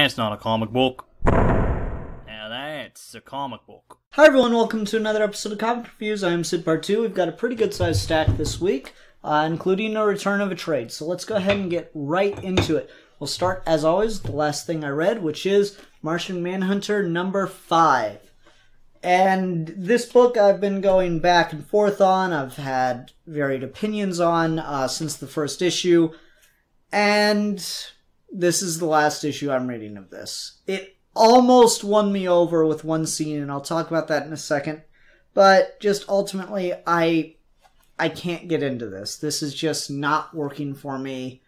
That's not a comic book. Now that's a comic book. Hi everyone, welcome to another episode of Comic Reviews. I am Sid Part 2. We've got a pretty good sized stack this week, including a return of a trade. So let's go ahead and get right into it. We'll start, as always, the last thing I read, which is Martian Manhunter number 5. And this book I've been going back and forth on. I've had varied opinions on since the first issue. And this is the last issue I'm reading of this. It almost won me over with one scene, and I'll talk about that in a second. But just ultimately, I can't get into this. This is just not working for me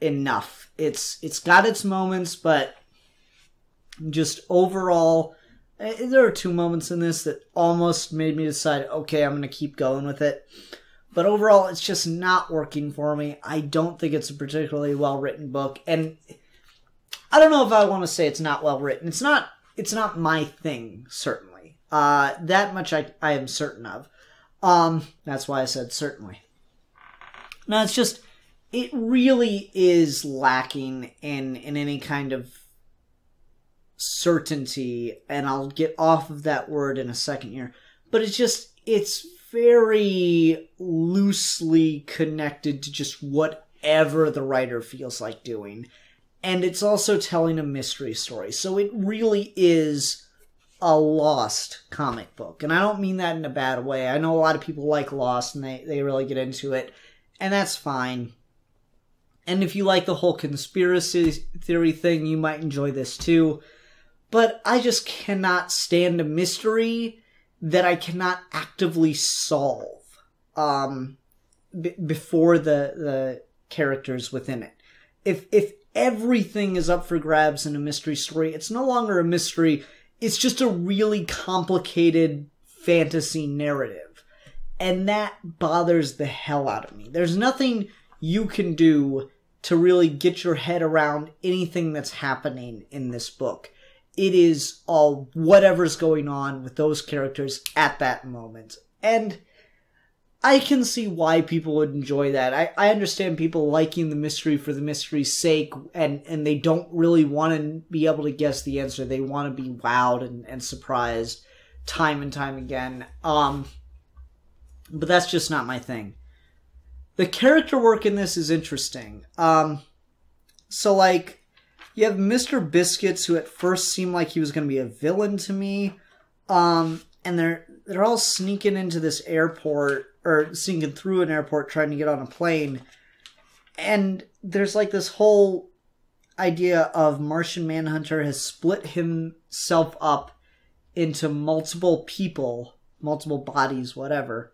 enough. It's got its moments, but just overall, there are two moments in this that almost made me decide, okay, I'm going to keep going with it. But overall, it's just not working for me. I don't think it's a particularly well-written book. And I don't know if I want to say it's not well-written. It's not my thing, certainly. That much I am certain of. That's why I said certainly. No, it's just, it really is lacking in any kind of certainty. And I'll get off of that word in a second here. But it's very loosely connected to just whatever the writer feels like doing. And it's also telling a mystery story. So it really is a Lost comic book. And I don't mean that in a bad way. I know a lot of people like Lost and they really get into it. And that's fine. And if you like the whole conspiracy theory thing, you might enjoy this too. But I just cannot stand a mystery that I cannot actively solve before the characters within it. If everything is up for grabs in a mystery story, it's no longer a mystery, it's just a really complicated fantasy narrative. And that bothers the hell out of me. There's nothing you can do to really get your head around anything that's happening in this book. It is all whatever's going on with those characters at that moment. And I can see why people would enjoy that. I understand people liking the mystery for the mystery's sake, and they don't really want to be able to guess the answer. They want to be wowed and surprised time and time again. But that's just not my thing. The character work in this is interesting. So, like, you have Mr. Biscuits, who at first seemed like he was going to be a villain to me. And they're all sneaking into this airport, or sneaking through an airport trying to get on a plane. And there's like this whole idea of Martian Manhunter has split himself up into multiple people, multiple bodies, whatever,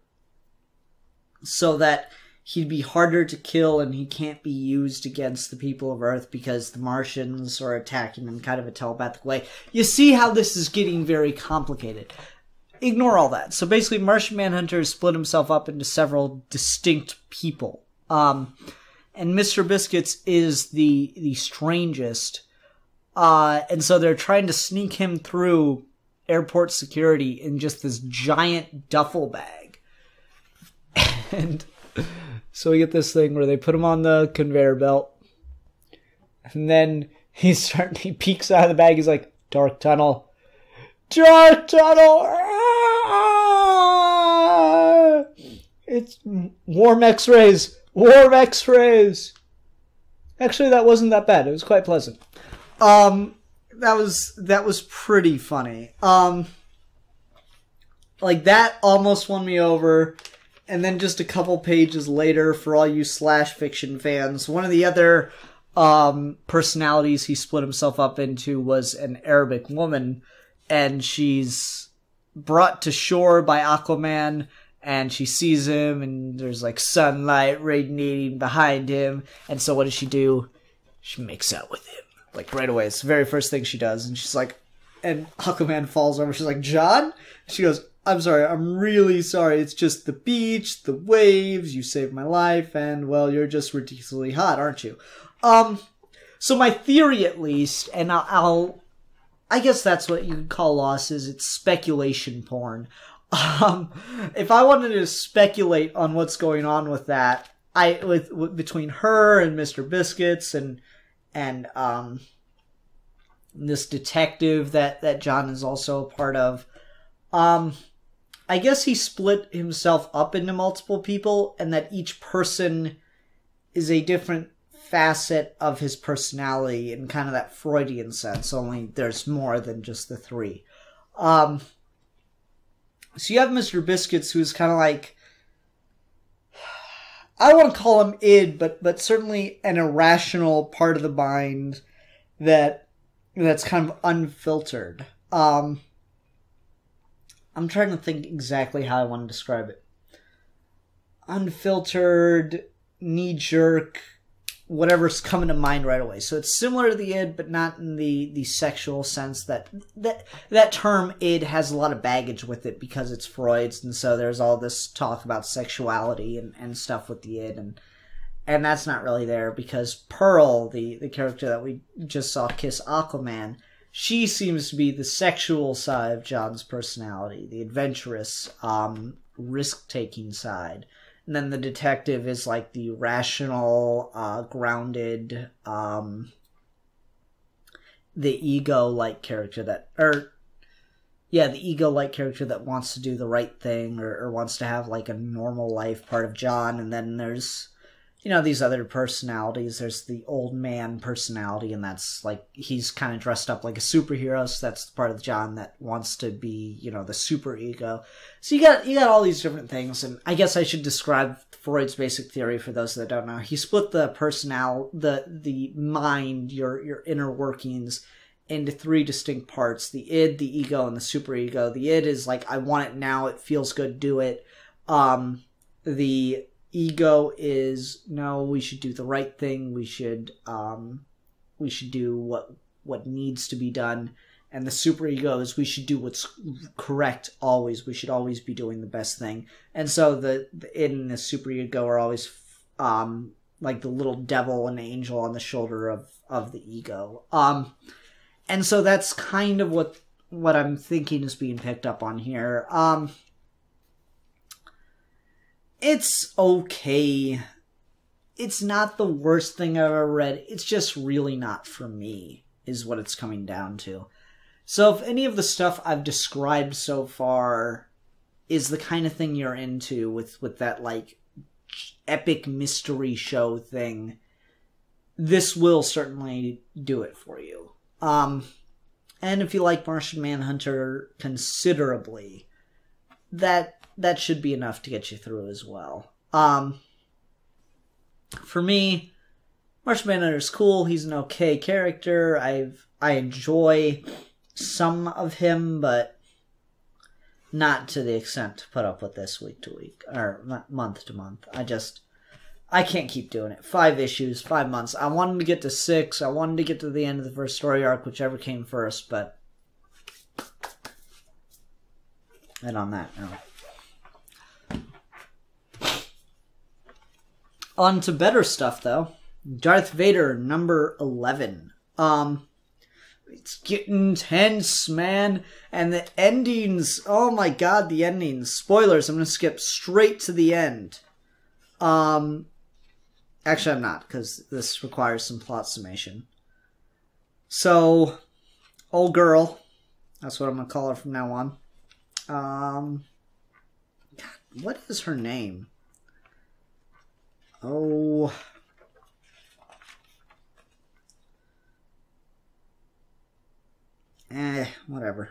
so that he'd be harder to kill and he can't be used against the people of Earth because the Martians are attacking him kind of a telepathic way. You see how this is getting very complicated. Ignore all that. So basically, Martian Manhunter has split himself up into several distinct people. And Mr. Biscuits is the strangest. And so they're trying to sneak him through airport security in just this giant duffel bag. And so we get this thing where they put him on the conveyor belt. And then he peeks out of the bag. He's like, dark tunnel. Dark tunnel! Ah! It's warm x-rays. Warm x-rays. Actually, that wasn't that bad. It was quite pleasant. That was pretty funny. Like, that almost won me over. And then just a couple pages later, for all you slash fiction fans, one of the other personalities he split himself up into was an Arabic woman. And she's brought to shore by Aquaman, and she sees him, and there's like sunlight radiating behind him. And so what does she do? She makes out with him. Like right away. It's the very first thing she does. And she's like, and Aquaman falls over. She's like, John? She goes, I'm sorry, I'm really sorry. It's just the beach, the waves, you saved my life, and, well, you're just ridiculously hot, aren't you? So my theory, at least, and I guess that's what you could call Lost, is it's speculation porn. If I wanted to speculate on what's going on with that, between her and Mr. Biscuits and this detective that John is also a part of. I guess he split himself up into multiple people, and that each person is a different facet of his personality in kind of that Freudian sense, only there's more than just the three. So you have Mr. Biscuits, who's kind of like, I don't want to call him id, but certainly an irrational part of the mind that's kind of unfiltered. I'm trying to think exactly how I want to describe it. Unfiltered, knee-jerk, whatever's coming to mind right away. So it's similar to the id, but not in the sexual sense. That term id has a lot of baggage with it because it's Freud's, and so there's all this talk about sexuality and stuff with the id, and that's not really there because Pearl, the character that we just saw kiss Aquaman, she seems to be the sexual side of John's personality, the adventurous, risk-taking side. And then the detective is like the rational, grounded, the ego-like character the ego-like character that wants to do the right thing or wants to have like a normal life, part of John. And then there's, these other personalities. There's the old man personality, and that's like, he's kind of dressed up like a superhero, so that's the part of John that wants to be, the super ego. So you got all these different things, and I guess I should describe Freud's basic theory for those that don't know. He split the the mind, your inner workings, into three distinct parts: the id, the ego, and the superego. The id is like, I want it now, it feels good, do it. The ego is, no, we should do the right thing, we should do what needs to be done. And the superego is, we should do what's correct always, we should always be doing the best thing. And so the id and the superego are always like the little devil and angel on the shoulder of the ego. And so that's kind of what I'm thinking is being picked up on here. It's okay. It's not the worst thing I've ever read. It's just really not for me, is what it's coming down to. So if any of the stuff I've described so far is the kind of thing you're into with that, like, epic mystery show thing, this will certainly do it for you. And if you like Martian Manhunter considerably, that should be enough to get you through as well. For me, Martian Manhunter's cool. He's an okay character. I enjoy some of him, but not to the extent to put up with this week to week, or month to month. I can't keep doing it. 5 issues, 5 months. I wanted to get to 6. I wanted to get to the end of the first story arc, whichever came first, but... And on that note. On to better stuff, though. Darth Vader, number 11. It's getting tense, man. And the endings, oh my god, the endings. Spoilers, I'm going to skip straight to the end. Actually, I'm not, because this requires some plot summation. So, old girl, that's what I'm going to call her from now on. God, what is her name? Oh. Whatever.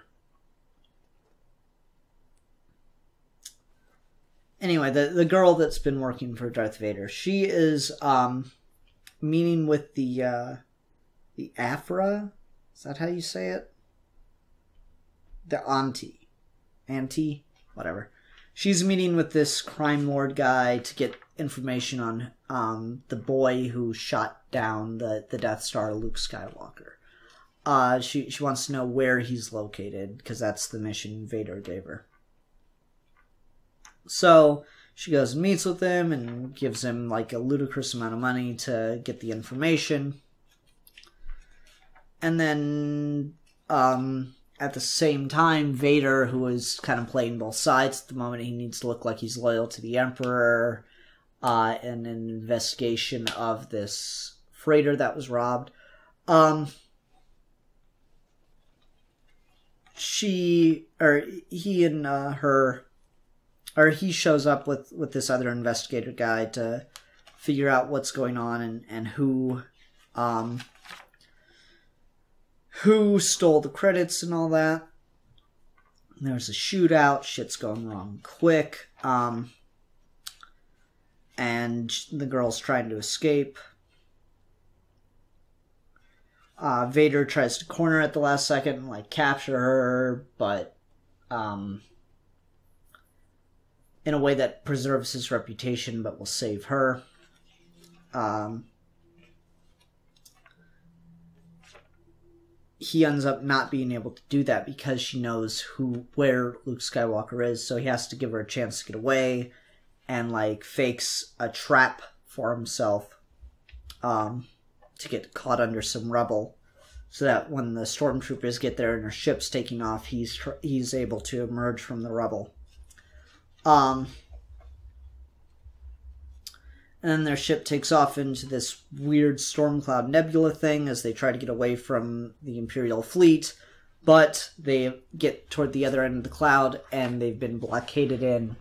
Anyway, the girl that's been working for Darth Vader, she is meeting with the Afra. Is that how you say it? The auntie, whatever. She's meeting with this crime lord guy to get information on the boy who shot down the Death Star, Luke Skywalker. She wants to know where he's located, because that's the mission Vader gave her. So she goes and meets with him and gives him like a ludicrous amount of money to get the information. And then at the same time, Vader, who is kind of playing both sides at the moment, he needs to look like he's loyal to the Emperor, and an investigation of this freighter that was robbed. he shows up with this other investigator guy to figure out what's going on and who stole the credits and all that. There's a shootout, shit's going wrong quick, and the girl's trying to escape. Vader tries to corner at the last second and, like, capture her, but, in a way that preserves his reputation, but will save her. He ends up not being able to do that because she knows where Luke Skywalker is, so he has to give her a chance to get away, and, like, fakes a trap for himself, to get caught under some rubble, so that when the stormtroopers get there and their ship's taking off, he's able to emerge from the rubble. And then their ship takes off into this weird Stormcloud Nebula thing as they try to get away from the Imperial fleet, but they get toward the other end of the cloud and they've been blockaded in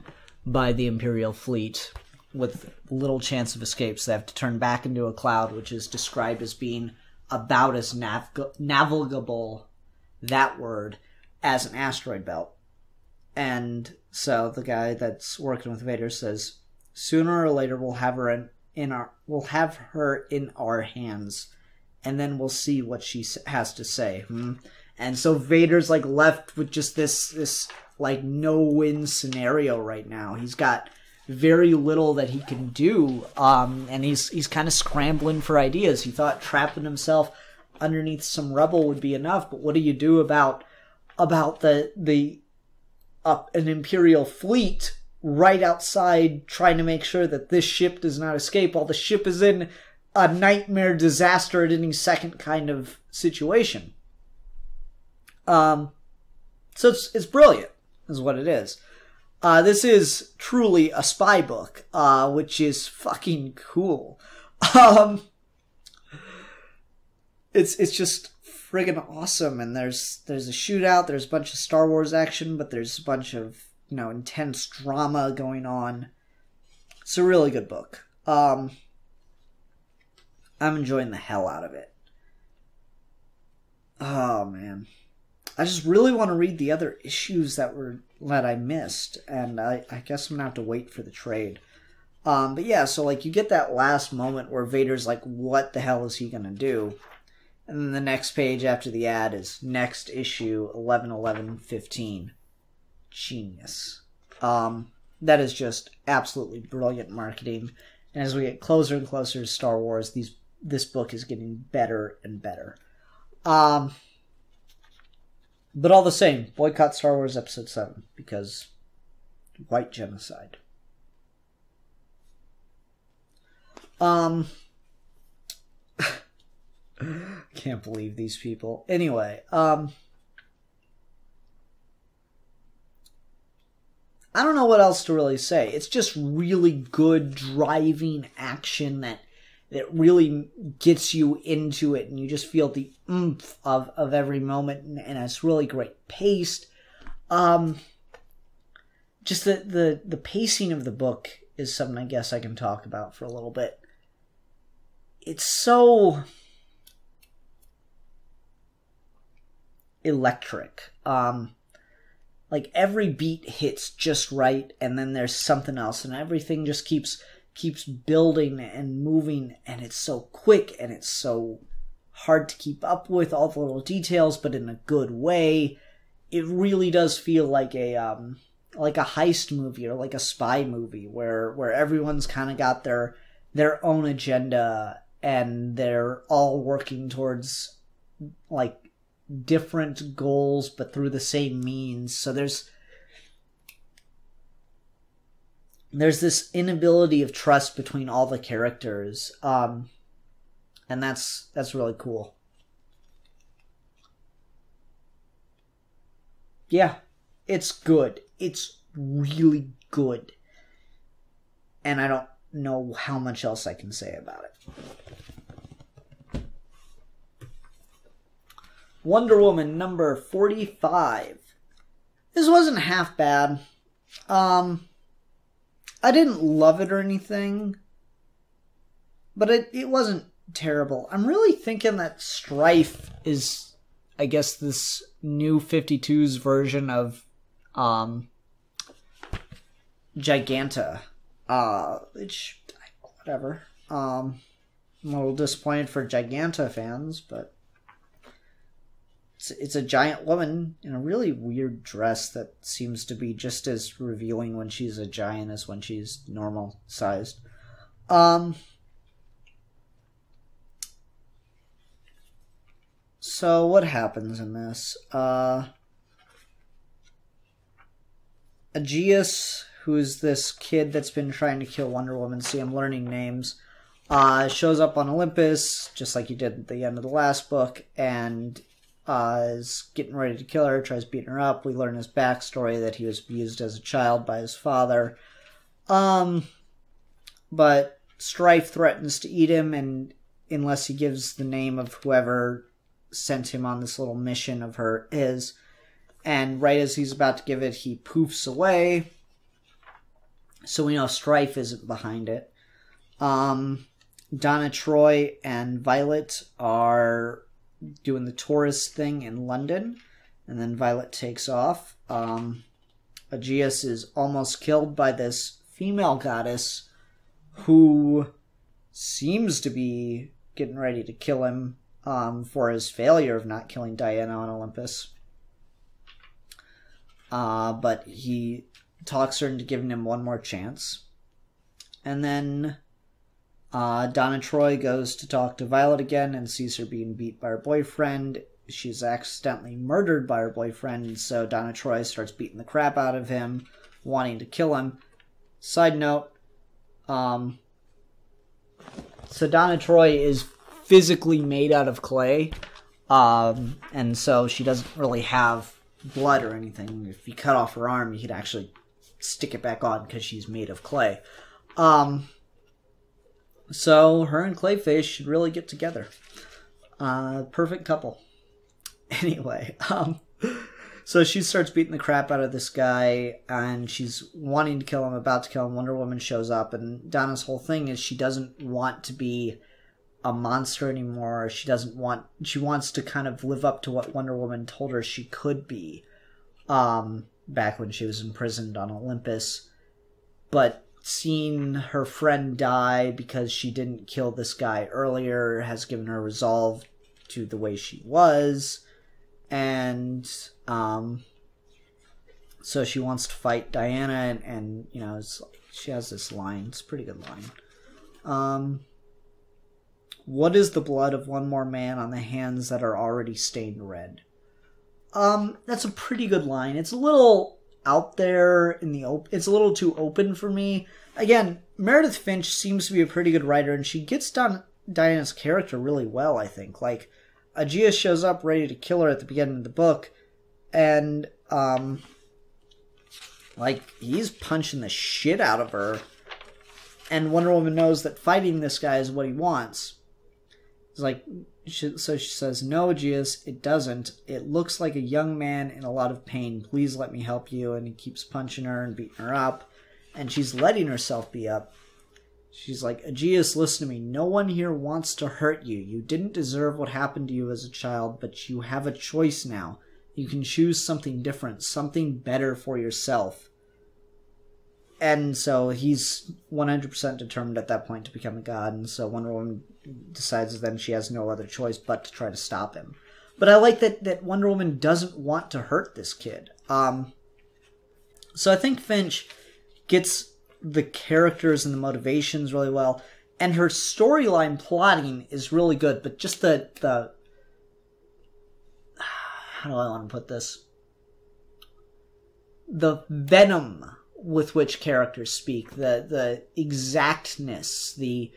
by the Imperial fleet with little chance of escape, so they have to turn back into a cloud, which is described as being about as navigable, that word, as an asteroid belt. And so the guy that's working with Vader says, sooner or later we'll have her in our hands, and then we'll see what she has to say. And so Vader's, like, left with just this like no-win scenario right now. He's got very little that he can do, and he's kind of scrambling for ideas. He thought trapping himself underneath some rubble would be enough, but what do you do about an Imperial fleet right outside trying to make sure that this ship does not escape while the ship is in a nightmare disaster at any second kind of situation? So it's brilliant, is what it is. This is truly a spy book, which is fucking cool. It's just friggin' awesome, and there's a shootout, there's a bunch of Star Wars action, but there's a bunch of, intense drama going on. It's a really good book. I'm enjoying the hell out of it. Oh, man. I just really want to read the other issues that I missed, and I guess I'm gonna have to wait for the trade. But yeah, so, like, you get that last moment where Vader's like, what the hell is he gonna do? And then the next page after the ad is next issue 11/11/15. Genius. That is just absolutely brilliant marketing. And as we get closer and closer to Star Wars, this book is getting better and better. But all the same, boycott Star Wars Episode 7, because white genocide. Can't believe these people. Anyway, I don't know what else to really say. It's just really good driving action that really gets you into it, and you just feel the oomph of every moment, and it's really great paced. Just the pacing of the book is something I guess I can talk about for a little bit. It's so electric. Like, every beat hits just right, and then there's something else, and everything just keeps building and moving, and it's so quick, and it's so hard to keep up with all the little details, but in a good way. It really does feel like a heist movie, or like a spy movie, where everyone's kind of got their own agenda, and they're all working towards, like, different goals, but through the same means. So there's this inability of trust between all the characters, and that's really cool. Yeah, it's good. It's really good, and I don't know how much else I can say about it. Wonder Woman number 45. This wasn't half bad. I didn't love it or anything, but it wasn't terrible. I'm really thinking that Strife is, I guess, this new 52's version of Giganta. Which, whatever. I'm a little disappointed for Giganta fans, but it's a giant woman in a really weird dress that seems to be just as revealing when she's a giant as when she's normal sized. So what happens in this? Aegeus, who's this kid that's been trying to kill Wonder Woman, see, I'm learning names, shows up on Olympus, just like he did at the end of the last book, and is getting ready to kill her, tries beating her up. We learn his backstory, that he was abused as a child by his father. But Strife threatens to eat him, and unless he gives the name of whoever sent him on this little mission of his, and right as he's about to give it, he poofs away. So we know Strife isn't behind it. Donna Troy and Violet are doing the tourist thing in London, and then Violet takes off. Aegeus is almost killed by this female goddess who seems to be getting ready to kill him for his failure of not killing Diana on Olympus. But he talks her into giving him one more chance. And then Donna Troy goes to talk to Violet again and sees her being beat by her boyfriend. She's accidentally murdered by her boyfriend, so Donna Troy starts beating the crap out of him, wanting to kill him. Side note, so Donna Troy is physically made out of clay, and so she doesn't really have blood or anything. If you cut off her arm, you could actually stick it back on because she's made of clay. So her and Clayface should really get together. Perfect couple. Anyway, so she starts beating the crap out of this guy, and she's wanting to kill him, about to kill him. Wonder Woman shows up, and Donna's whole thing is she doesn't want to be a monster anymore. She wants to kind of live up to what Wonder Woman told her she could be, back when she was imprisoned on Olympus. But seeing her friend die because she didn't kill this guy earlier has given her resolve to the way she was. And so she wants to fight Diana, and you know, she has this line. It's a pretty good line. What is the blood of one more man on the hands that are already stained red? That's a pretty good line. It's a little out there in the open. It's a little too open for me. Again, Meredith Finch seems to be a pretty good writer, and she gets Diana's character really well, I think. Like, Aegeus shows up ready to kill her at the beginning of the book, and like, he's punching the shit out of her, and Wonder Woman knows that fighting this guy is what he wants. It's like, so she says, "No, Aegeus, it doesn't. It looks like a young man in a lot of pain. Please let me help you." And he keeps punching her and beating her up, and she's letting herself be up. She's like, "Aegeus, listen to me. No one here wants to hurt you. You didn't deserve what happened to you as a child, but you have a choice now. You can choose something different, something better for yourself." And so he's 100% determined at that point to become a god, and so Wonder Woman decides then she has no other choice but to try to stop him. But I like that Wonder Woman doesn't want to hurt this kid. So I think Finch gets the characters and the motivations really well, and her storyline plotting is really good, but just the how do I want to put this? The venom with which characters speak, the exactness, the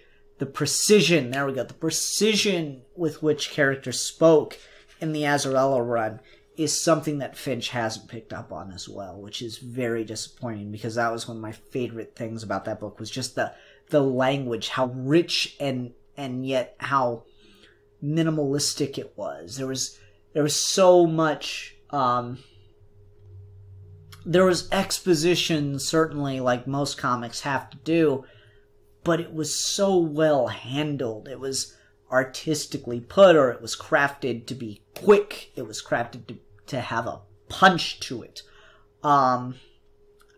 precision, there we go, the precision with which characters spoke in the Azzarello run is something that Finch hasn't picked up on as well, which is very disappointing, because that was one of my favorite things about that book, was just the language, how rich and yet how minimalistic it was. There was so much, there was exposition, certainly, like most comics have to do, but it was so well handled. It was artistically put, or it was crafted to be quick. It was crafted to have a punch to it.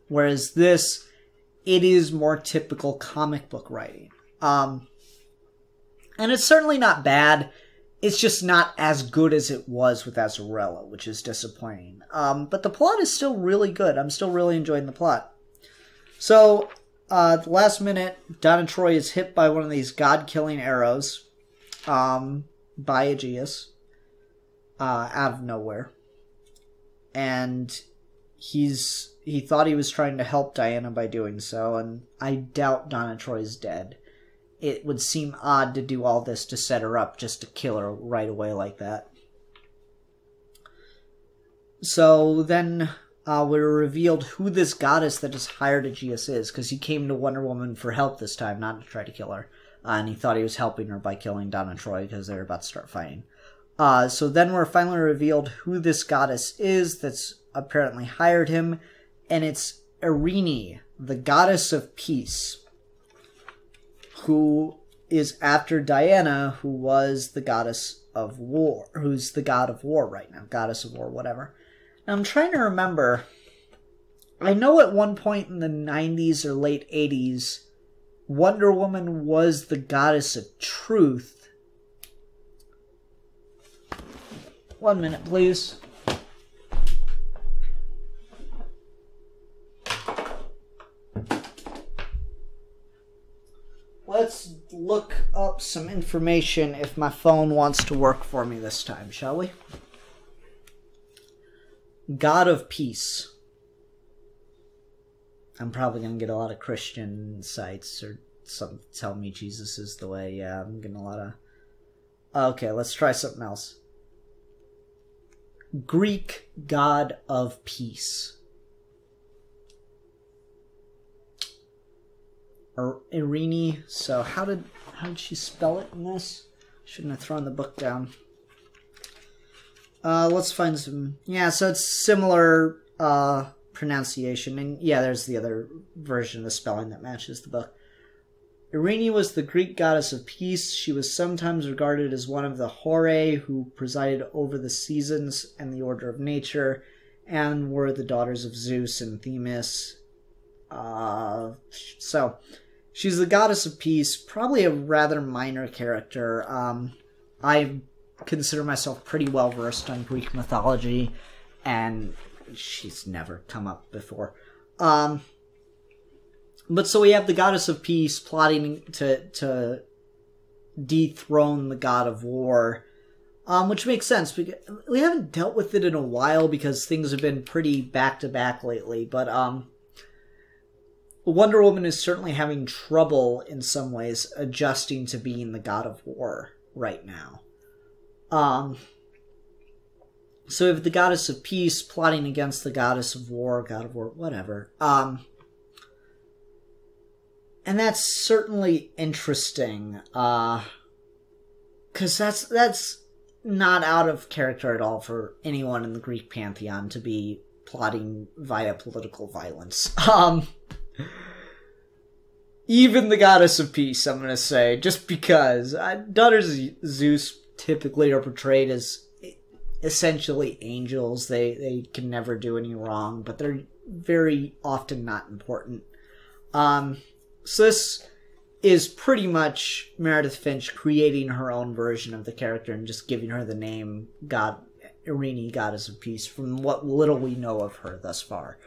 Whereas this, it is more typical comic book writing. And it's certainly not bad. It's just not as good as it was with Azzarello, which is disappointing. But the plot is still really good. I'm still really enjoying the plot. So, at the last minute, Donna Troy is hit by one of these god-killing arrows by Aegeus out of nowhere. And he thought he was trying to help Diana by doing so, and I doubt Donna Troy's dead. It would seem odd to do all this to set her up just to kill her right away like that. So then we're revealed who this goddess that has hired Aegeus is, because he came to Wonder Woman for help this time, not to try to kill her. And he thought he was helping her by killing Donna Troy because they were about to start fighting. So then we're finally revealed who this goddess is that's apparently hired him, and it's Irene, the goddess of peace, who is after Diana, who was the goddess of war, who's the god of war right now, goddess of war, whatever. Now, I'm trying to remember, I know at one point in the 90s or late 80s, Wonder Woman was the goddess of truth. 1 minute, please. Let's look up some information if my phone wants to work for me this time, shall we? God of Peace. I'm probably going to get a lot of Christian sites or some tell me Jesus is the way. Yeah, I'm getting a lot of... Okay, let's try something else. Greek God of Peace. Irene. So how did she spell it in this? Shouldn't have thrown the book down. Let's find some... Yeah, so it's similar pronunciation. And yeah, there's the other version of the spelling that matches the book. Irene was the Greek goddess of peace. She was sometimes regarded as one of the Horae who presided over the seasons and the order of nature, and were the daughters of Zeus and Themis. So, she's the goddess of peace, probably a rather minor character. I consider myself pretty well versed on Greek mythology, and she's never come up before. But so we have the goddess of peace plotting to dethrone the god of war, which makes sense. Because we haven't dealt with it in a while because things have been pretty back-to-back lately, but Wonder Woman is certainly having trouble in some ways adjusting to being the god of war right now. So we have the goddess of peace plotting against the goddess of war, god of war, whatever. And that's certainly interesting, because that's not out of character at all for anyone in the Greek pantheon to be plotting via political violence. Even the goddess of peace, I'm going to say, just because. Daughters of Zeus typically are portrayed as essentially angels. They can never do any wrong, but they're very often not important. So this is pretty much Meredith Finch creating her own version of the character and just giving her the name Irene, Goddess of Peace, from what little we know of her thus far.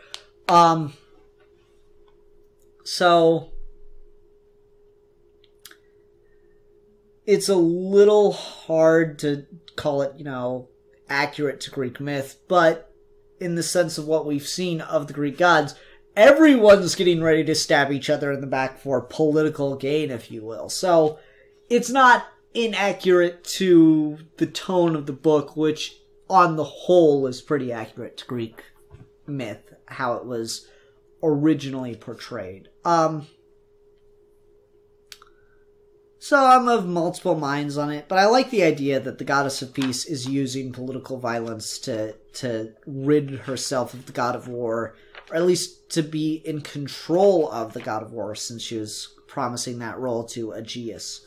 So it's a little hard to call it, accurate to Greek myth, but in the sense of what we've seen of the Greek gods, everyone's getting ready to stab each other in the back for political gain, if you will. So it's not inaccurate to the tone of the book, which on the whole is pretty accurate to Greek myth, how it was originally portrayed. So I'm of multiple minds on it, but I like the idea that the Goddess of Peace is using political violence to rid herself of the God of War, or at least to be in control of the God of War, since she was promising that role to Aegeus.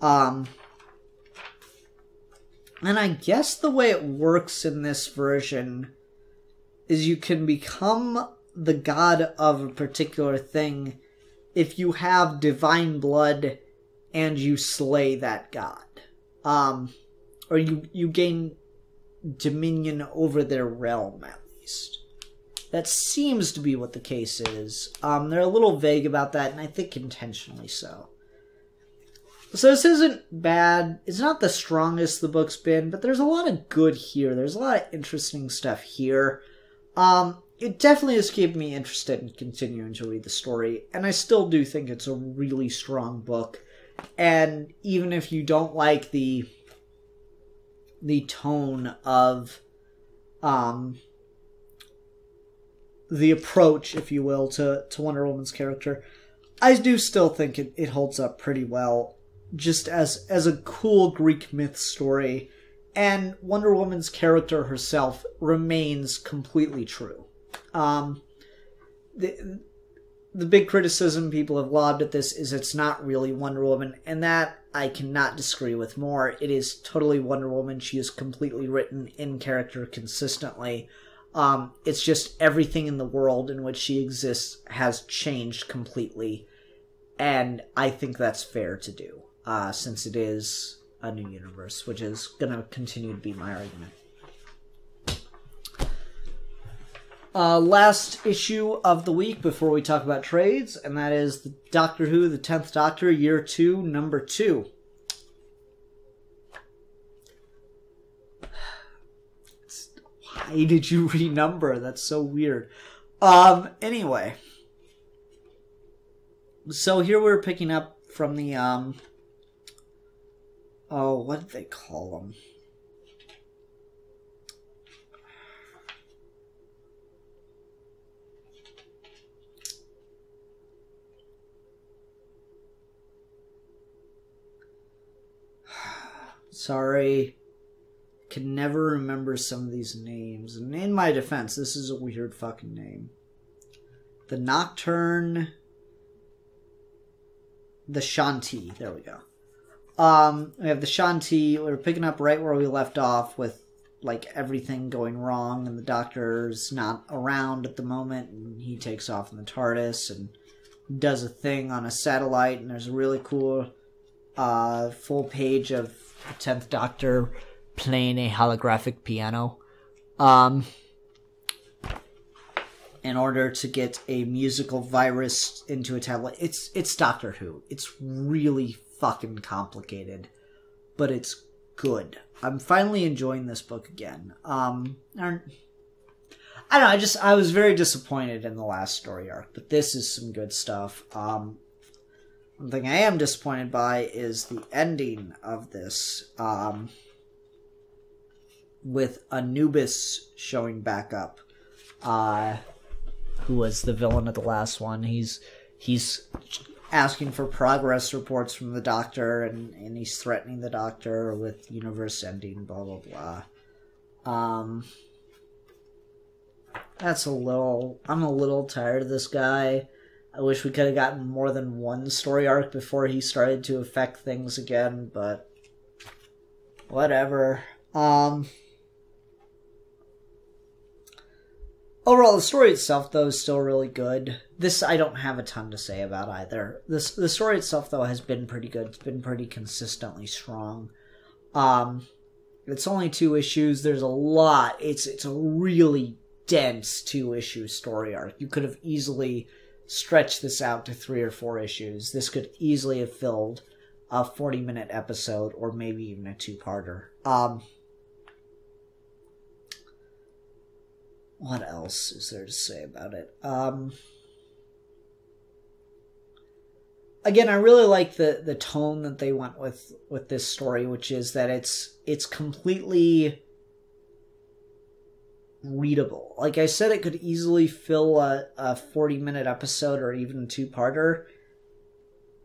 And I guess the way it works in this version is you can become the god of a particular thing if you have divine blood and you slay that god. Or you gain dominion over their realm, at least. That seems to be what the case is. They're a little vague about that, and I think intentionally so. So this isn't bad. It's not the strongest the book's been, but there's a lot of good here. There's a lot of interesting stuff here. It definitely has kept me interested in continuing to read the story, and I still do think it's a really strong book. And even if you don't like the tone of the approach, if you will, to Wonder Woman's character, I do still think it holds up pretty well, just as a cool Greek myth story. And Wonder Woman's character herself remains completely true. The big criticism people have lobbed at this is it's not really Wonder Woman, and that I cannot disagree with more. It is totally Wonder Woman. She is completely written in character consistently. It's just everything in the world in which she exists has changed completely, and I think that's fair to do, since it is a new universe, which is going to continue to be my argument. Last issue of the week before we talk about trades, and that is the Doctor Who, the 10th Doctor, Year 2, Number 2. Why did you renumber? That's so weird. Anyway. So here we're picking up from the, oh, what did they call them? Sorry. Can never remember some of these names. And in my defense, this is a weird fucking name. The Nocturne. The Shanti. There we go. We have the Shanti. We're picking up right where we left off with, like, everything going wrong. And the Doctor's not around at the moment. And he takes off in the TARDIS and does a thing on a satellite. And there's a really cool full page of the 10th Doctor playing a holographic piano in order to get a musical virus into a tablet. It's Doctor Who. It's really fucking complicated, but it's good. I'm finally enjoying this book again. I don't know, I was very disappointed in the last story arc, but this is some good stuff. One thing I am disappointed by is the ending of this, with Anubis showing back up, who was the villain of the last one. He's asking for progress reports from the Doctor, and he's threatening the Doctor with universe ending, blah, blah, blah. I'm a little tired of this guy. I wish we could have gotten more than one story arc before he started to affect things again, but whatever. Overall, the story itself, though, is still really good. This I don't have a ton to say about either. The story itself, though, has been pretty good. It's been pretty consistently strong. It's only 2 issues. There's a lot. It's a really dense 2-issue story arc. You could have easily stretched this out to 3 or 4 issues. This could easily have filled a 40-minute episode, or maybe even a 2-parter. What else is there to say about it? Again, I really like the tone that they went with this story, which is that it's completely readable. Like I said, it could easily fill a 40-minute episode or even a 2-parter.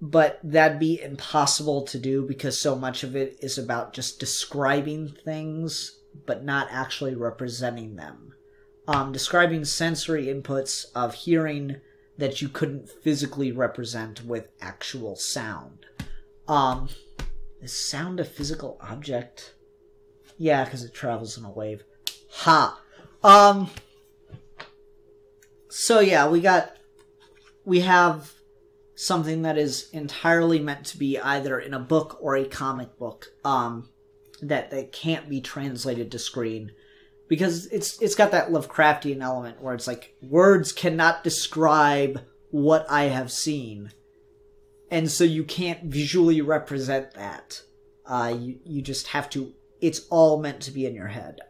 but that'd be impossible to do because so much of it is about just describing things, but not actually representing them. Describing sensory inputs of hearing that you couldn't physically represent with actual sound. Is sound a physical object? Yeah, because it travels in a wave. Ha! So yeah, we have something that is entirely meant to be either in a book or a comic book, that can't be translated to screen. Because it's got that Lovecraftian element where it's like, words cannot describe what I have seen. And so you can't visually represent that. You just have to, it's all meant to be in your head.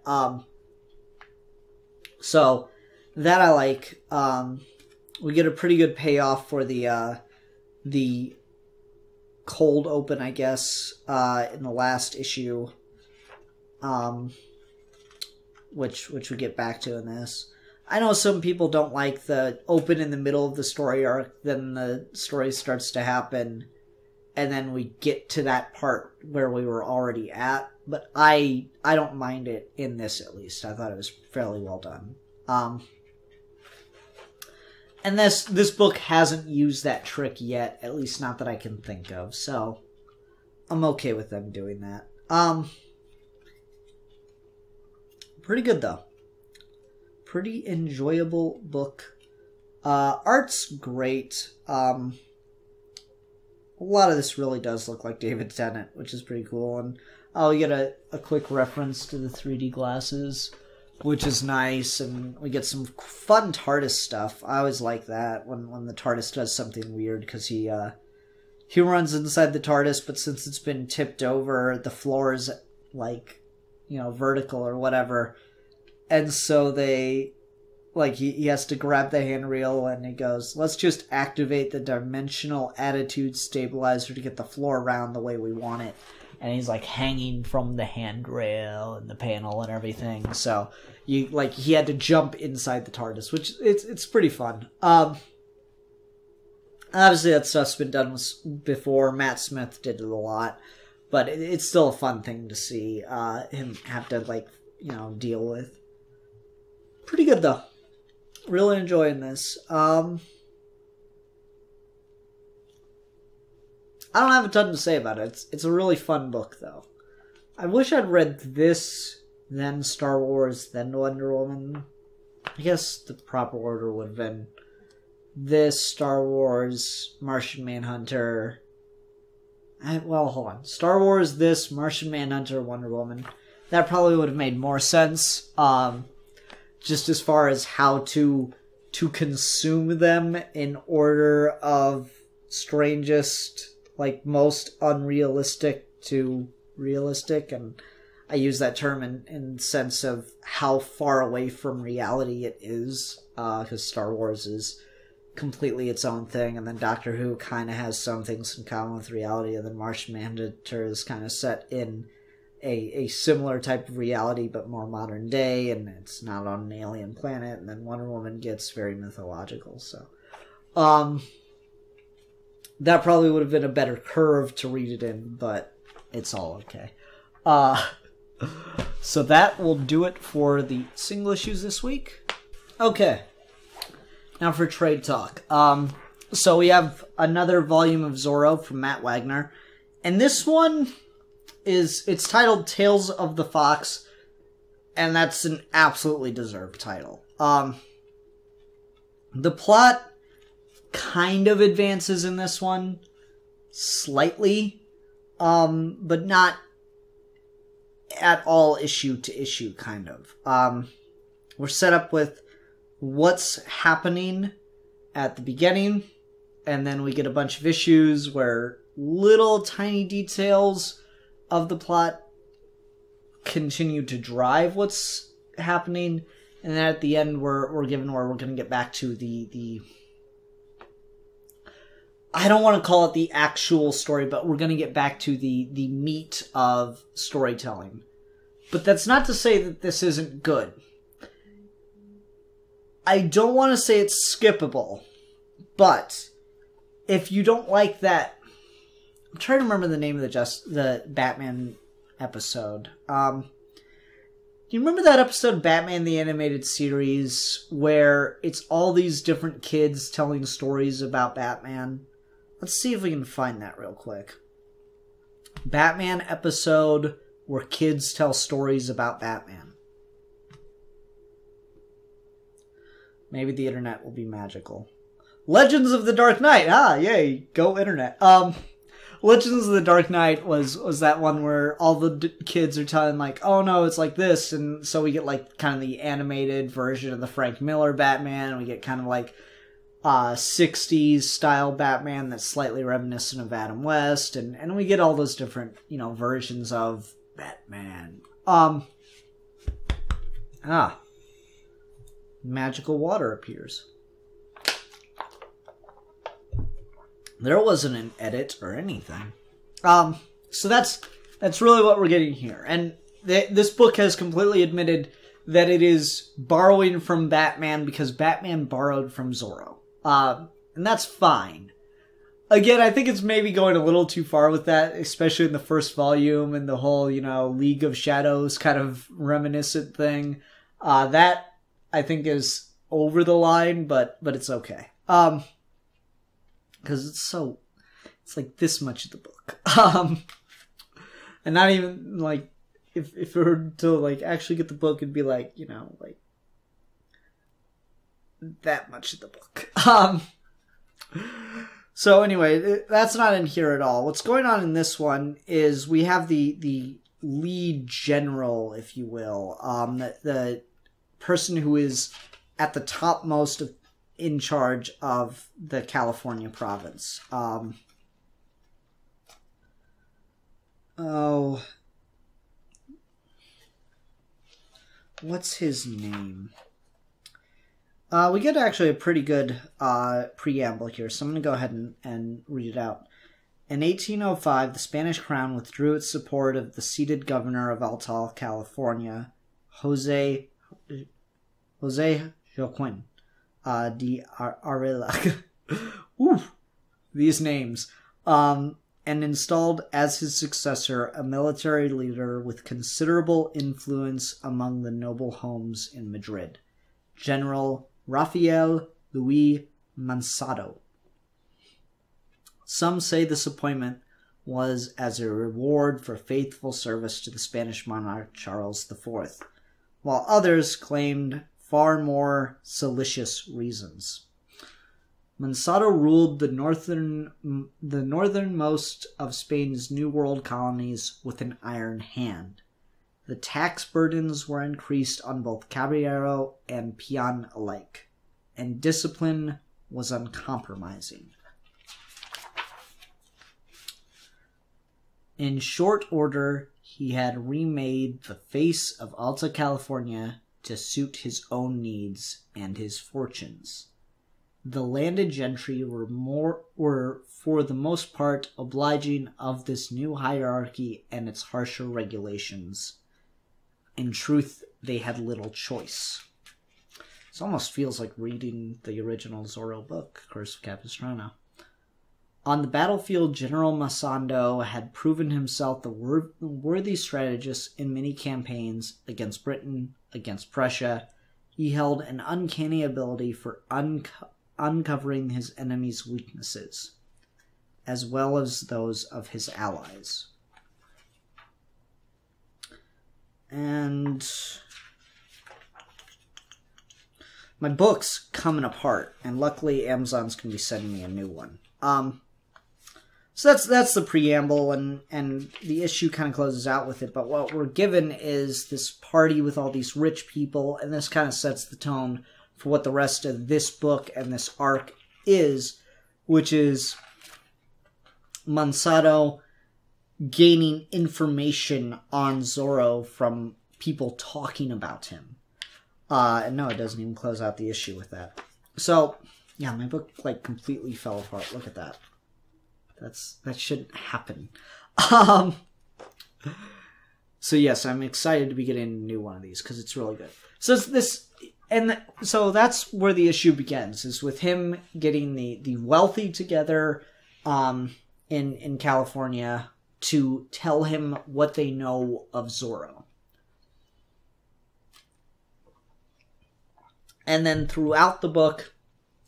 So that I like. We get a pretty good payoff for the cold open, I guess, in the last issue. Which we get back to in this. I know some people don't like the open in the middle of the story arc, then the story starts to happen, and then we get to that part where we were already at, but I don't mind it in this, at least. I thought it was fairly well done. And this book hasn't used that trick yet, at least not that I can think of, so I'm okay with them doing that. Pretty good, though. Pretty enjoyable book. Art's great. A lot of this really does look like David Tennant, which is pretty cool. And we get a quick reference to the 3D glasses, which is nice. And we get some fun TARDIS stuff. I always like that when the TARDIS does something weird, because he runs inside the TARDIS, but since it's been tipped over, the floor is like, vertical or whatever. And so he has to grab the handrail and he goes, let's just activate the dimensional attitude stabilizer to get the floor around the way we want it. And he's like hanging from the handrail and the panel and everything. So he had to jump inside the TARDIS, which it's pretty fun. Obviously that stuff's been done before. Matt Smith did it a lot. But it's still a fun thing to see him have to, deal with. Pretty good, though. Really enjoying this. I don't have a ton to say about it. It's a really fun book, though. I wish I'd read this, then Star Wars, then Wonder Woman. I guess the proper order would have been this, Star Wars, Martian Manhunter. Hold on. Star Wars, this, Martian Manhunter, Wonder Woman. That probably would have made more sense. Just as far as how to consume them in order of strangest, most unrealistic to realistic. And I use that term in sense of how far away from reality it is. Because Star Wars is completely its own thing, and then Doctor Who kind of has some things in common with reality, and then Martian Manhunter is kind of set in a similar type of reality, but more modern day, and it's not on an alien planet, and then Wonder Woman gets very mythological, so that probably would have been a better curve to read it in, but it's all okay. So that will do it for the single issues this week. Okay. Now for trade talk. So we have another volume of Zorro from Matt Wagner. And this one it's titled Tales of the Fox. And that's an absolutely deserved title. The plot kind of advances in this one. Slightly. But not at all issue to issue, kind of. We're set up with what's happening at the beginning, and then we get a bunch of issues where little tiny details of the plot continue to drive what's happening, and then at the end we're given where we're going to get back to the I don't want to call it the actual story, but we're going to get back to the meat of storytelling. But that's not to say that this isn't good. I don't want to say it's skippable, but if you don't like that I'm trying to remember the name of the Batman episode. Do you remember that episode, Batman the Animated Series, where it's all these different kids telling stories about Batman? Let's see if we can find that real quick. Batman episode where kids tell stories about Batman. Maybe the internet will be magical. Legends of the Dark Knight! Ah, yay, go internet. Legends of the Dark Knight was that one where all the kids are telling, like, oh no, it's like this, and so we get, like, kind of the animated version of the Frank Miller Batman, and we get kind of, like, 60s style Batman that's slightly reminiscent of Adam West, and we get all those different, you know, versions of Batman. Magical water appears. There wasn't an edit or anything. So that's really what we're getting here. And this book has completely admitted that it is borrowing from Batman because Batman borrowed from Zorro. And that's fine. Again, I think it's maybe going a little too far with that, especially in the first volume and the whole, you know, League of Shadows kind of reminiscent thing. That, I think, is over the line, but it's okay. Because it's like this much of the book. And not even, like, if it were to, like, actually get the book, it'd be, like, you know, like, that much of the book. So anyway, that's not in here at all. What's going on in this one is we have the lead general, if you will, the person who is at the topmost in charge of the California province. What's his name? We get actually a pretty good preamble here, so I'm going to go ahead and read it out. In 1805, the Spanish crown withdrew its support of the seated governor of Alta California, Jose Joaquin de Arreaga. These names. And installed as his successor a military leader with considerable influence among the noble homes in Madrid, General Rafael Luis Mansado. Some say this appointment was as a reward for faithful service to the Spanish monarch Charles IV, while others claimed far more salacious reasons. Mansado ruled the northernmost of Spain's New World colonies with an iron hand. The tax burdens were increased on both caballero and peon alike, and discipline was uncompromising. In short order, he had remade the face of Alta California to suit his own needs and his fortunes. The landed gentry were for the most part obliging of this new hierarchy and its harsher regulations. In truth, they had little choice. This almost feels like reading the original Zorro book, Curse of Capistrano. On the battlefield, General Mansado had proven himself the worthy strategist in many campaigns against Britain, against Prussia. He held an uncanny ability for uncovering his enemies' weaknesses, as well as those of his allies. And my book's coming apart, and luckily Amazon's going to be sending me a new one. So that's the preamble, and the issue kind of closes out with it, but what we're given is this party with all these rich people, and this kind of sets the tone for what the rest of this book and this arc is, which is Mansado gaining information on Zorro from people talking about him. And no, it doesn't even close out the issue with that. So, yeah, my book, like, completely fell apart. Look at that. That shouldn't happen. So yes, I'm excited to be getting a new one of these, because it's really good. So so that's where the issue begins, is with him getting the wealthy together, in California to tell him what they know of Zorro. And then throughout the book,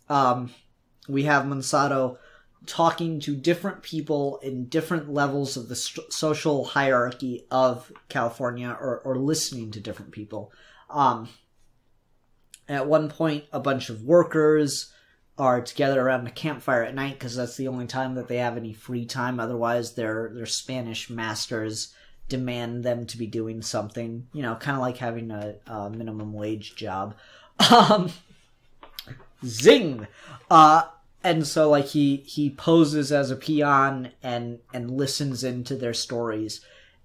we have Monsanto talking to different people in different levels of the social hierarchy of California, or listening to different people. At one point, a bunch of workers are together around a campfire at night because that's the only time that they have any free time. Otherwise, their Spanish masters demand them to be doing something, you know, kind of like having a minimum wage job. Zing! And so, like, he poses as a peon and listens into their stories.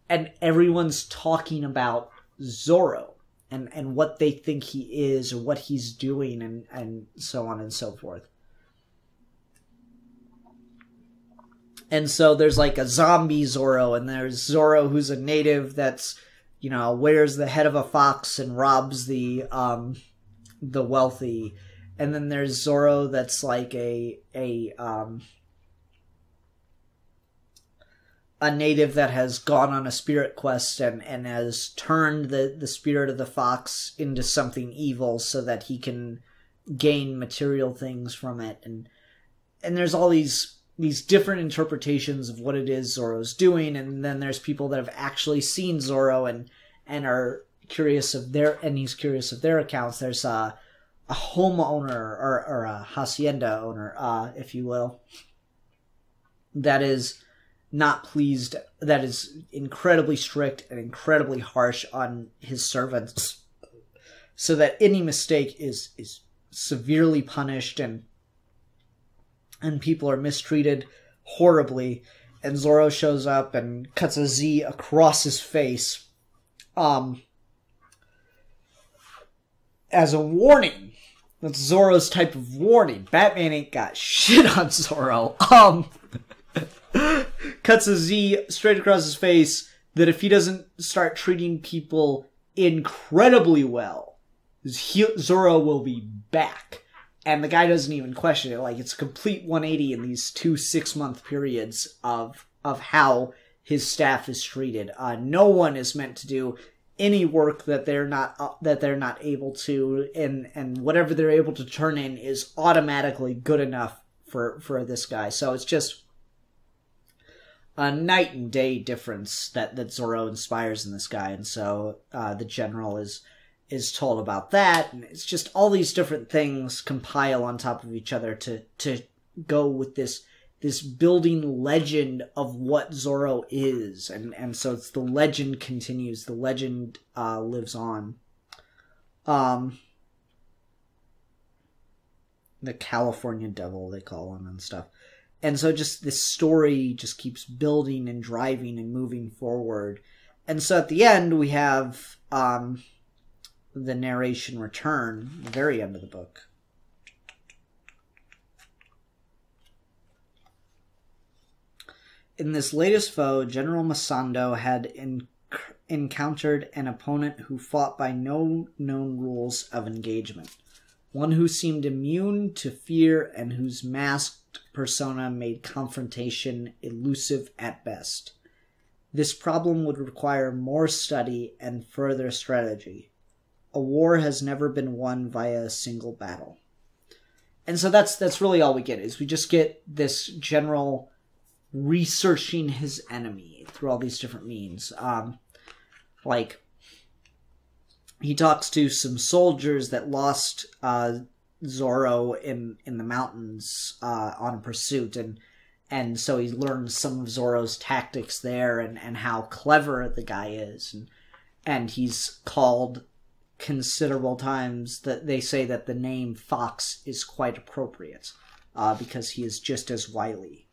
And everyone's talking about Zorro and what they think he is or what he's doing and so on and so forth. And so there's, like, a zombie Zorro, and there's Zorro who's a native that's, you know, wears the head of a fox and robs the wealthy. And then there's Zorro that's like a native that has gone on a spirit quest and has turned the spirit of the fox into something evil so that he can gain material things from it. And there's all these different interpretations of what it is Zorro's doing, and then there's people that have actually seen Zorro and are curious of he's curious of their accounts. There's a homeowner or a hacienda owner, if you will, that is not pleased, that is incredibly strict and incredibly harsh on his servants, so that any mistake is severely punished and people are mistreated horribly. And Zorro shows up and cuts a Z across his face, as a warning. That's Zorro's type of warning. Batman ain't got shit on Zorro. Cuts a Z straight across his face that if he doesn't start treating people incredibly well, Zorro will be back. And the guy doesn't even question it. Like, it's a complete 180 in these 2 6-month periods of how his staff is treated. No one is meant to do any work that they're not able to, and whatever they're able to turn in is automatically good enough for this guy. So it's just a night and day difference that Zorro inspires in this guy. And so the general is told about that, and it's just all these different things compile on top of each other to go with this building legend of what Zorro is. And so it's the legend continues. The legend lives on. The California Devil, they call him and stuff. And so just this story just keeps building and driving and moving forward. And so at the end, we have the narration return, the very end of the book. In this latest foe, General Masando had encountered an opponent who fought by no known rules of engagement. One who seemed immune to fear and whose masked persona made confrontation elusive at best. This problem would require more study and further strategy. A war has never been won via a single battle. And so that's really all we get, is we just get this general researching his enemy through all these different means. Like, he talks to some soldiers that lost Zorro in the mountains on a pursuit, and so he learns some of Zorro's tactics there and how clever the guy is, and he's called considerable times that they say that the name Fox is quite appropriate because he is just as wily.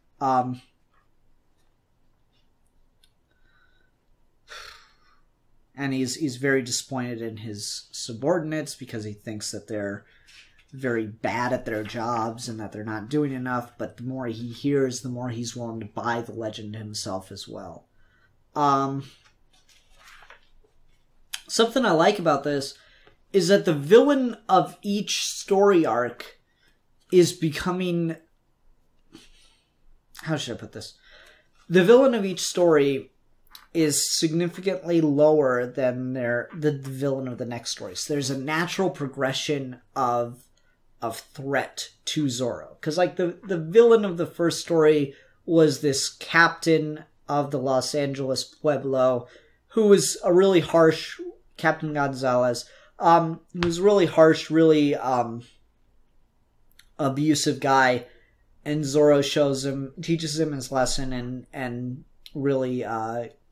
And he's very disappointed in his subordinates because he thinks that they're very bad at their jobs and that they're not doing enough. But the more he hears, the more he's willing to buy the legend himself as well. Something I like about this is that the villain of each story arc is becoming... How should I put this? the villain of each story is significantly lower than the villain of the next story. So there's a natural progression of threat to Zorro. Because, like, the villain of the first story was this captain of the Los Angeles Pueblo who was a really harsh, Captain Gonzalez, who was really harsh, really abusive guy, and Zorro teaches him his lesson and really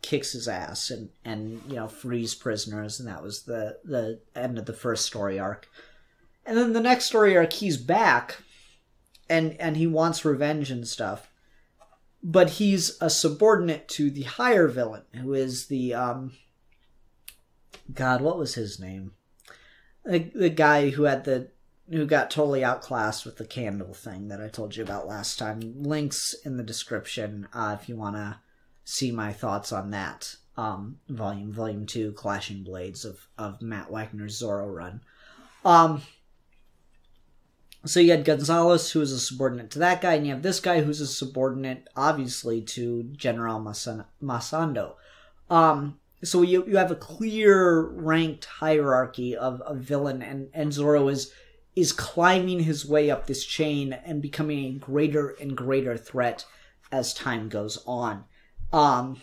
kicks his ass and frees prisoners, and that was the end of the first story arc. And then the next story arc, he's back, and he wants revenge and stuff. But he's a subordinate to the higher villain, who is the, God, what was his name? The guy who got totally outclassed with the candle thing that I told you about last time. Links in the description, if you want to see my thoughts on that. Volume 2, Clashing Blades of Matt Wagner's Zorro run. So you had Gonzalez, who is a subordinate to that guy, and you have this guy who's a subordinate, obviously, to General Masando. So you have a clear ranked hierarchy of villain, and Zorro is climbing his way up this chain and becoming a greater and greater threat as time goes on. And,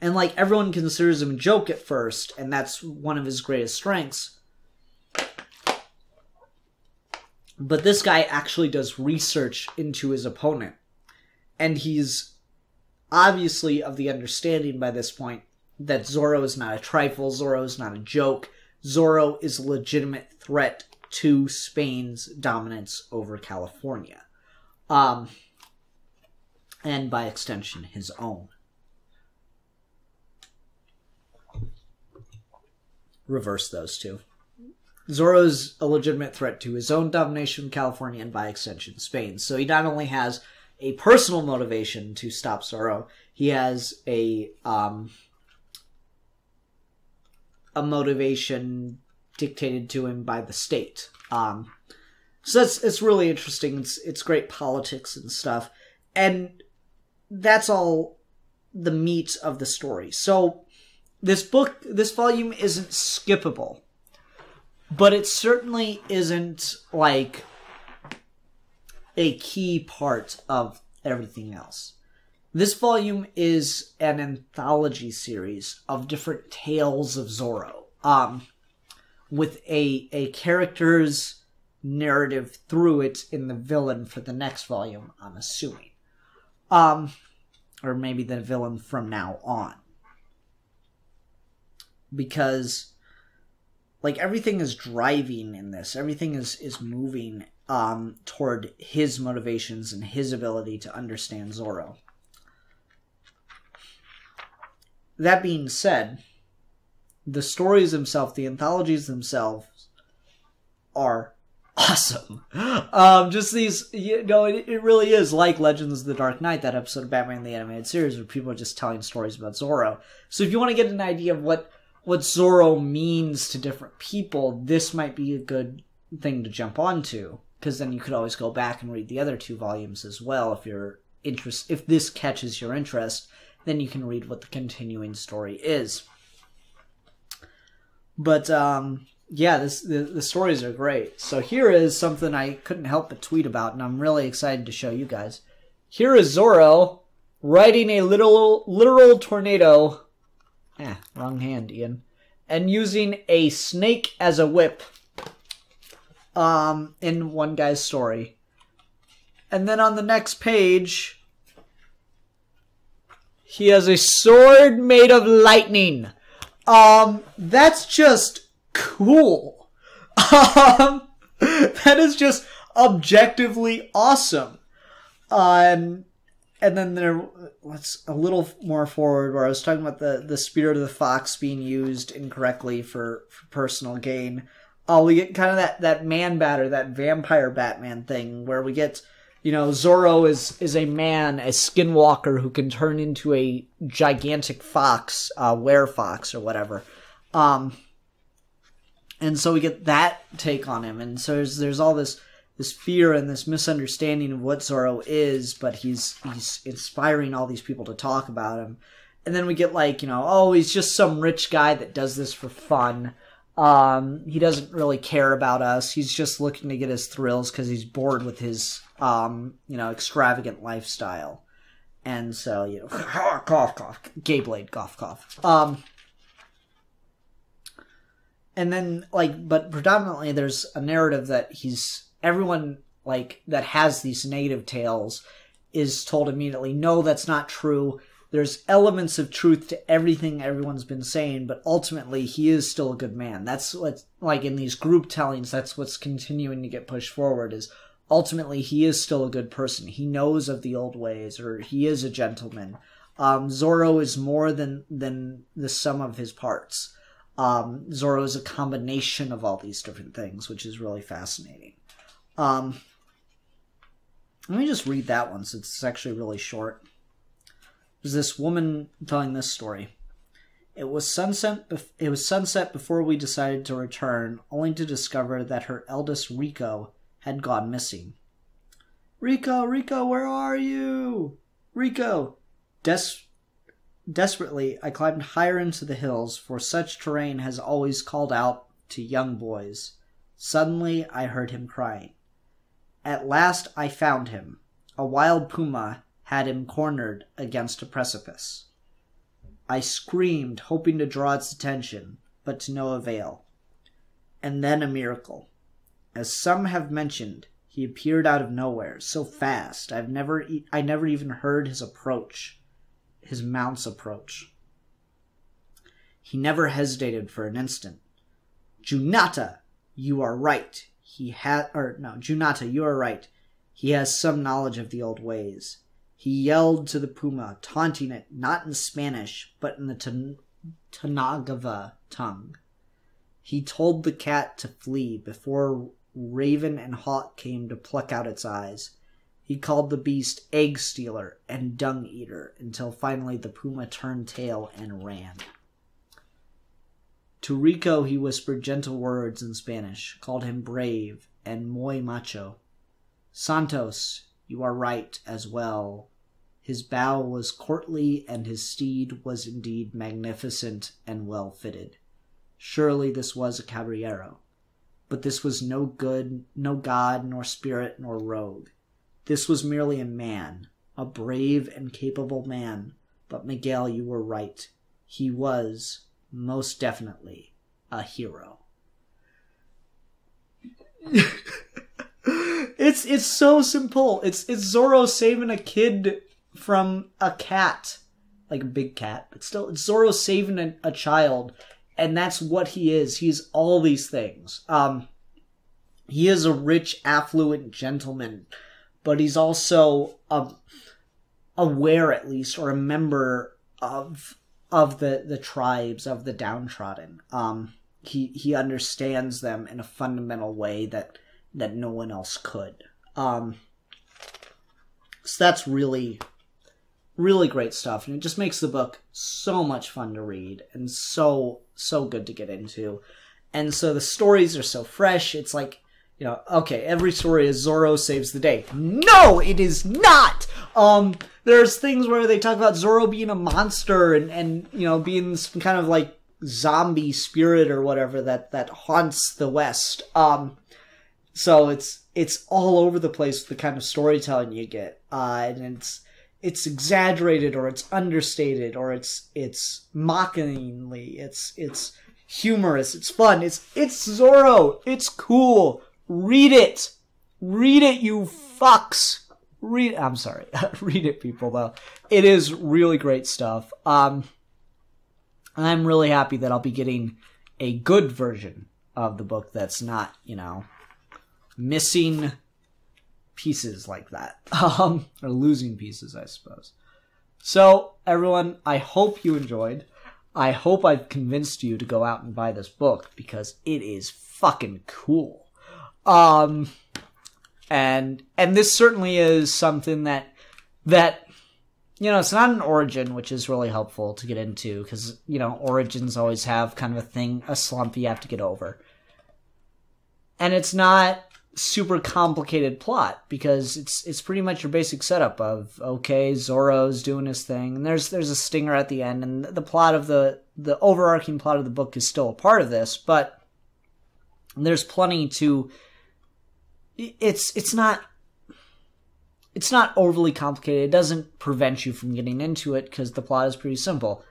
like, everyone considers him a joke at first, and that's one of his greatest strengths. But this guy actually does research into his opponent. And he's obviously of the understanding by this point that Zorro is not a trifle, Zorro is not a joke. Zorro is a legitimate threat to Spain's dominance over California. And by extension, his own. Reverse those two. Zorro's a legitimate threat to his own domination of California and, by extension, Spain. So he not only has a personal motivation to stop Zorro, he has a motivation dictated to him by the state. So it's really interesting. It's great politics and stuff. And that's all the meat of the story. So this volume isn't skippable. But it certainly isn't, like, a key part of everything else. This volume is an anthology series of different tales of Zorro, with a character's narrative through it in the villain for the next volume, I'm assuming. Or maybe the villain from now on. Because, like, everything is driving in this. Everything is moving toward his motivations and his ability to understand Zorro. That being said, the stories themselves, the anthologies themselves, are awesome. Just these, it really is like Legends of the Dark Knight, that episode of Batman the Animated Series, where people are just telling stories about Zorro. So if you want to get an idea of what Zorro means to different people, this might be a good thing to jump onto, because then you could always go back and read the other 2 volumes as well if this catches your interest. Then you can read what the continuing story is. But yeah, the stories are great. So here is something I couldn't help but tweet about, and I'm really excited to show you guys. Here is Zorro riding a literal tornado. Wrong hand, Ian. And using a snake as a whip in one guy's story. And then on the next page, he has a sword made of lightning. That's just cool. That is just objectively awesome. And then let's a little more forward, where I was talking about the spirit of the fox being used incorrectly for personal gain. We get kind of that man-bat, or that vampire Batman thing, where we get, Zorro is a man, a skinwalker, who can turn into a gigantic fox, werefox or whatever. And so we get that take on him. And so there's all this fear and this misunderstanding of what Zorro is, but he's inspiring all these people to talk about him. And then we get like, oh, he's just some rich guy that does this for fun. He doesn't really care about us. He's just looking to get his thrills because he's bored with his, extravagant lifestyle. And so, cough, cough, gay blade, cough, cough. And then, but predominantly there's a narrative that everyone, that has these negative tales is told immediately, no, that's not true. There's elements of truth to everything everyone's been saying, but ultimately he is still a good man. That's what, in these group tellings, that's what's continuing to get pushed forward, is ultimately he is still a good person. He knows of the old ways, or he is a gentleman. Zorro is more than the sum of his parts. Zorro is a combination of all these different things, which is really fascinating. Let me just read that one, since it's actually really short. There's this woman telling this story. It was sunset before we decided to return, only to discover that her eldest Rico had gone missing. Rico, Rico, where are you? Rico! Desperately, I climbed higher into the hills, for such terrain has always called out to young boys. Suddenly, I heard him crying. At last, I found him. A wild puma had him cornered against a precipice. I screamed, hoping to draw its attention, but to no avail. And then a miracle. As some have mentioned, he appeared out of nowhere, so fast I never even heard his mount's approach. He never hesitated for an instant. Junata, you are right. Junata, you are right. He has some knowledge of the old ways. He yelled to the puma, taunting it not in Spanish, but in the Tanagava tongue. He told the cat to flee before raven and hawk came to pluck out its eyes. He called the beast egg stealer and dung eater, until finally the puma turned tail and ran. To Rico he whispered gentle words in Spanish, called him brave and muy macho. Santos, you are right as well. His bow was courtly, and his steed was indeed magnificent and well fitted. Surely this was a caballero. But this was no god, nor spirit, nor rogue. This was merely a man, a brave and capable man. But Miguel, you were right. He was, most definitely, a hero. It's so simple. It's Zorro saving a kid from a cat. Like a big cat, but still, it's Zorro saving a child. And that's what he is. He's all these things. He is a rich, affluent gentleman, but he's also aware, at least, or a member of the tribes, of the downtrodden. He understands them in a fundamental way that no one else could. So that's really, really great stuff, and it just makes the book so much fun to read and so good to get into. And so the stories are so fresh. It's like, okay, every story is Zorro saves the day. No, it is not! There's things where they talk about Zorro being a monster and being some kind of like zombie spirit or whatever that haunts the West. So it's all over the place with the kind of storytelling you get. And it's exaggerated, or it's understated, or it's mockingly, it's humorous, it's fun, it's Zorro, it's cool. Read it, you fucks. I'm sorry, read it, people. Though it is really great stuff. And I'm really happy that I'll be getting a good version of the book that's not, missing pieces like that, or losing pieces, I suppose. So, everyone, I hope you enjoyed. I hope I've convinced you to go out and buy this book, because it is fucking cool. And this certainly is something that it's not an origin, which is really helpful to get into, because origins always have kind of a slump you have to get over. And it's not super complicated plot, because it's pretty much your basic setup of, okay, Zorro's doing his thing, and there's a stinger at the end, and the plot of the overarching plot of the book is still a part of this, but there's plenty to... It's not overly complicated. It doesn't prevent you from getting into it, because the plot is pretty simple.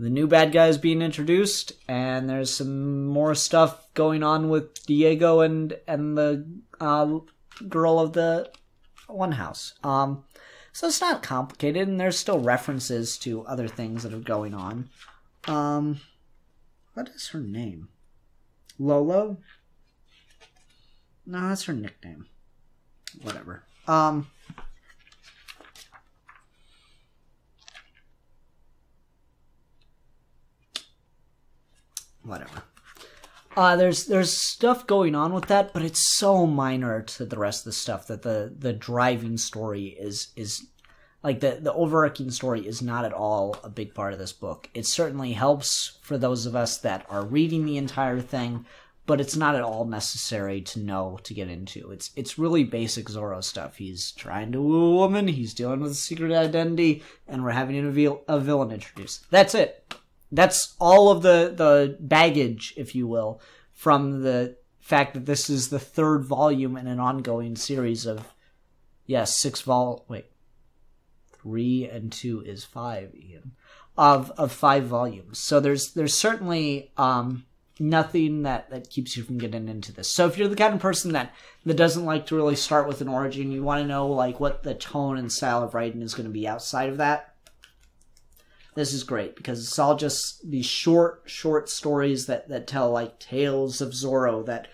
The new bad guy is being introduced, and there's some more stuff going on with Diego and the girl of the one house. So it's not complicated, and there's still references to other things that are going on. What is her name? Lolo? No, that's her nickname. Whatever. Whatever. There's stuff going on with that, but it's so minor to the rest of the stuff that the driving story is like the overarching story is not at all a big part of this book. It certainly helps for those of us that are reading the entire thing, but it's not at all necessary to know to get into. It's really basic Zorro stuff. He's trying to woo a woman, he's dealing with a secret identity, and we're having a villain introduced. That's it. That's all of the baggage, if you will, from the fact that this is the third volume in an ongoing series of, yes, 3 and 2 is 5, Ian, of 5 volumes. So there's certainly nothing that keeps you from getting into this. So if you're the kind of person that doesn't like to really start with an origin, you want to know like what the tone and style of writing is going to be outside of that, this is great, because it's all just these short stories that tell like tales of Zorro that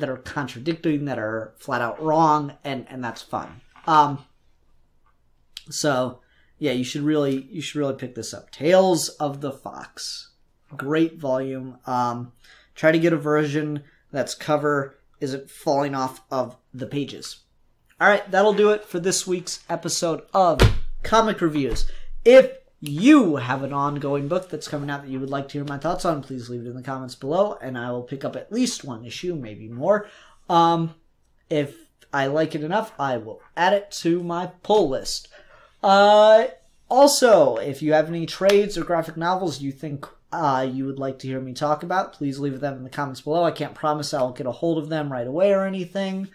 are contradicting, that are flat out wrong, and that's fun. So yeah, you should really pick this up. Tales of the Fox, great volume. Try to get a version that's cover isn't falling off of the pages. All right, that'll do it for this week's episode of Comic Reviews. If you have an ongoing book that's coming out that you would like to hear my thoughts on, please leave it in the comments below, and I will pick up at least one issue, maybe more. If I like it enough, I will add it to my pull list. Also, if you have any trades or graphic novels you think you would like to hear me talk about, please leave them in the comments below. I can't promise I'll get a hold of them right away or anything.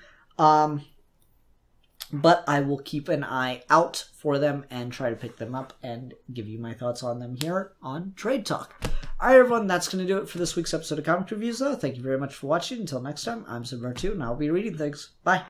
But I will keep an eye out for them and try to pick them up and give you my thoughts on them here on Trade Talk. Alright everyone, that's going to do it for this week's episode of Comic Reviews though. Thank you very much for watching. Until next time, I'm Zorro2 and I'll be reading things. Bye!